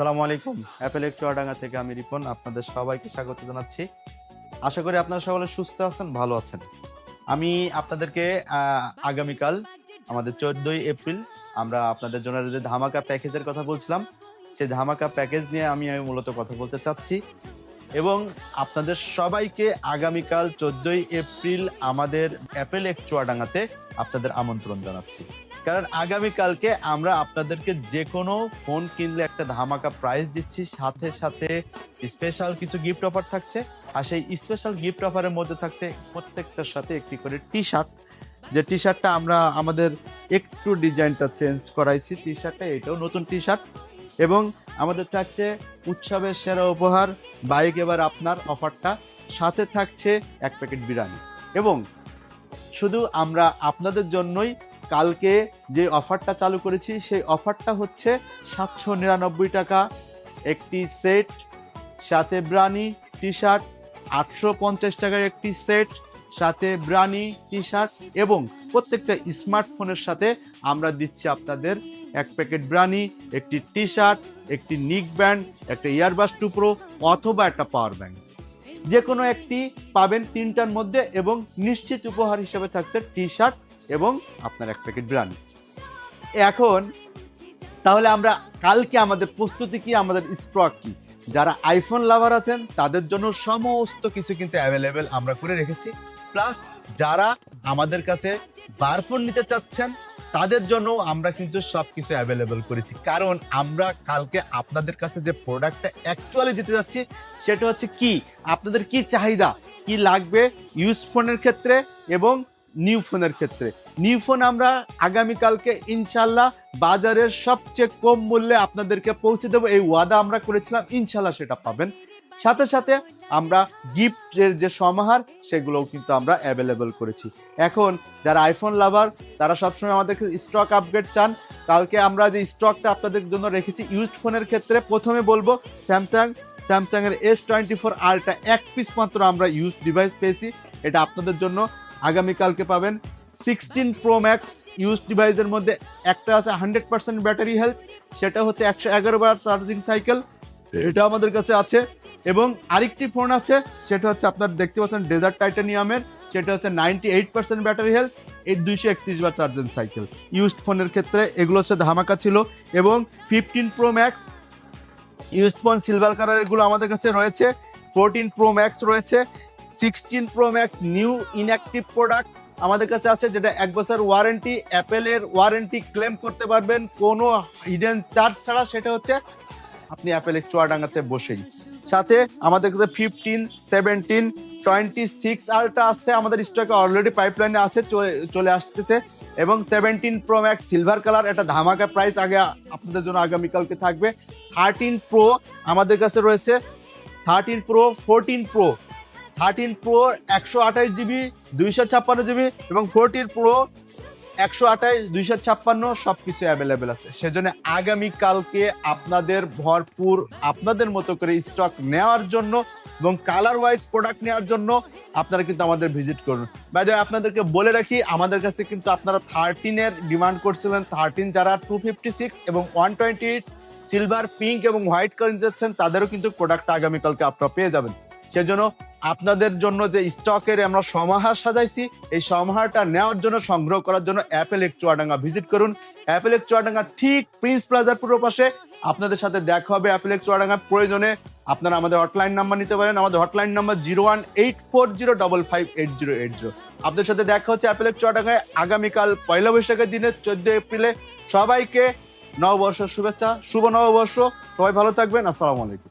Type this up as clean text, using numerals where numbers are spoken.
আসসালামু আলাইকুম। অ্যাপেল এক চুয়াডাঙ্গা থেকে আমি রিপন আপনাদের সবাইকে স্বাগত জানাচ্ছি। আশা করি আপনারা সকলে সুস্থ আছেন, ভালো আছেন। আমি আপনাদেরকে আগামীকাল আমাদের 14ই এপ্রিল আমরা আপনাদের জন্য যে ধামাকা প্যাকেজের কথা বলছিলাম, সেই ধামাকা প্যাকেজ নিয়ে আমি মূলত কথা বলতে চাচ্ছি এবং আপনাদের সবাইকে আগামীকাল 14ই এপ্রিল আমাদের অ্যাপেল এক চুয়াডাঙ্গাতে আপনাদের আমন্ত্রণ জানাচ্ছি। কারণ আগামীকালকে আমরা আপনাদেরকে যে কোনো ফোন কিনলে একটা ধামাকা প্রাইস দিচ্ছি, সাথে সাথে স্পেশাল কিছু গিফট অফার থাকছে। আর সেই স্পেশাল গিফট অফারের মধ্যে থাকছে প্রত্যেকটার সাথে একটি করে টি শার্ট, যে টি শার্টটা আমরা আমাদের একটু ডিজাইনটা চেঞ্জ করাইছি। টি শার্টটা এটাও নতুন টি শার্ট এবং আমাদের থাকছে উৎসবের সেরা উপহার বাইক এবার আপনার অফারটা, সাথে থাকছে এক প্যাকেট বিরিয়ানি। এবং শুধু আমরা আপনাদের জন্যই কালকে যে অফারটা চালু করেছি সেই অফারটা হচ্ছে 799 টাকা একটি সেট, সাথে ব্রানি টি শার্ট 850 টাকার একটি সেট, সাথে ব্রানি টি শার্ট এবং প্রত্যেকটা স্মার্টফোনের সাথে আমরা দিচ্ছি আপনাদের এক প্যাকেট ব্রানি, একটি টি শার্ট, একটি নিক ব্যান্ড, একটা ইয়ারবাস 2 প্রো অথবা একটা পাওয়ার ব্যাংক। যে কোনো একটি পাবেন তিনটার মধ্যে এবং নিশ্চিত উপহার হিসেবে থাকছে টি শার্ট এবং আপনার এক প্যাকেট বিরিয়ানি। এখন তাহলে আমরা কালকে আমাদের প্রস্তুতি কি, আমাদের স্টক কি? যারা আইফোন লাভার আছেন তাদের জন্য সমস্ত কিছু কিন্তু অ্যাভেলেবেল আমরা করে রেখেছি। প্লাস যারা আমাদের কাছে বারফোন নিতে চাচ্ছেন তাদের জন্য আমরা কিন্তু সবকিছু অ্যাভেলেবেল করেছি। কারণ আমরা কালকে আপনাদের কাছে যে প্রোডাক্টটা অ্যাকচুয়ালি দিতে যাচ্ছি সেটা হচ্ছে কি, আপনাদের কি চাহিদা, কি লাগবে ইউজ ফোনের ক্ষেত্রে এবং নিউ ফোনের ক্ষেত্রে। নিউ ফোন আমরা আগামীকালকে ইনশাল্লাহ বাজারের সবচেয়ে কম মূল্যে আপনাদেরকে পৌঁছে দেবো, এই ওয়াদা আমরা করেছিলাম, ইনশাল্লাহ সেটা পাবেন। সাথে সাথে আমরা গিফটের যে সমাহার সেগুলোও কিন্তু আমরা অ্যাভেলেবল করেছি। এখন যারা আইফোন লাভার তারা সবসময় আমাদের স্টক আপগ্রেড চান, কালকে আমরা যে স্টকটা আপনাদের জন্য রেখেছি ইউজড ফোনের ক্ষেত্রে প্রথমে বলবো স্যামসাং এর S24 আলট্রা এক পিস মাত্র আমরা ইউজড ডিভাইস পেয়েছি। এটা আপনাদের জন্য আগামীকালকে পাবেন। 16 প্রো ম্যাক্স ইউজড ডিভাইসের মধ্যে একটা আছে 100% ব্যাটারি হেলথ, সেটা হচ্ছে 111 বার চার্জিং সাইকেল, এটা আমাদের কাছে আছে। এবং আরেকটি ফোন আছে সেটা হচ্ছে আপনার দেখতে পাচ্ছেন ডেজার্ট টাইটানিয়ামের, সেটা হচ্ছে 98% ব্যাটারি হেলথ, এর 231 বার চার্জিং সাইকেল। ইউজড ফোনের ক্ষেত্রে এগুলো হচ্ছে ধামাকা ছিল। এবং 15 pro max used phone silver colour এগুলো আমাদের কাছে রয়েছে। 14 প্রো ম্যাক্স রয়েছে। 16 pro max new inactive product আমাদের কাছে আছে, যেটা 1 বছর ওয়ারেন্টি, অ্যাপেলের ওয়ারেন্টি ক্লেম করতে পারবেন কোনো হিডেন চার্জ ছাড়া, সেটা হচ্ছে আপনি অ্যাপেল এক চুয়াডাঙ্গাতে বসেই। সাথে আমাদের কাছে 15, 17, 26 আলট্রা আসছে আমাদের স্টকে, অলরেডি পাইপলাইনে আছে, চলে আসতেছে। এবং 17 প্রো ম্যাক্স সিলভার কালার, এটা ধামাকা প্রাইস আগে আপনাদের জন্য আগামীকালকে থাকবে। 13 প্রো আমাদের কাছে রয়েছে, 13 pro, 14 pro, 13 pro 128 GB 256 GB এবং 14 প্রো 128 256 সবকিছু অ্যাভেলেবেল আছে। সেজন্য আগামীকালকে আপনাদের ভরপুর আপনাদের মতো করে স্টক নেওয়ার জন্য এবং কালার ওয়াইজ প্রোডাক্ট নেওয়ার জন্য আপনারা কিন্তু আমাদের ভিজিট করুন। বাই দ্য ওয়ে আপনাদেরকে বলে রাখি, আমাদের কাছে কিন্তু আপনারা 13 এর ডিমান্ড করছিলেন, 13 যারা 256 এবং 128 সিলভার, পিঙ্ক এবং হোয়াইট কালার নিতে চাচ্ছেন তাদেরও কিন্তু প্রোডাক্টটা আগামীকালকে আপনারা পেয়ে যাবেন। সেজন্য আপনাদের জন্য যে স্টকের আমরা সমাহার সাজাইছি, এই সমাহারটা নেওয়ার জন্য, সংগ্রহ করার জন্য অ্যাপেল এক চুয়াডাঙ্গা ভিজিট করুন। অ্যাপেল এক চুয়াডাঙ্গা ঠিক প্রিন্স প্লাজার পূর্ব পাশে আপনাদের সাথে দেখা হবে। অ্যাপেল এক চুয়াডাঙ্গা প্রয়োজনে আপনারা আমাদের হটলাইন নাম্বার নিতে পারেন, আমাদের হটলাইন নাম্বার 0184055080। আপনাদের সাথে দেখা হচ্ছে অ্যাপেল এক চুয়াডাঙ্গায় আগামীকাল পয়লা বৈশাখের দিনে 14 এপ্রিলে। সবাইকে নববর্ষের শুভেচ্ছা, শুভ নববর্ষ, সবাই ভালো থাকবেন, আসসালামু আলাইকুম।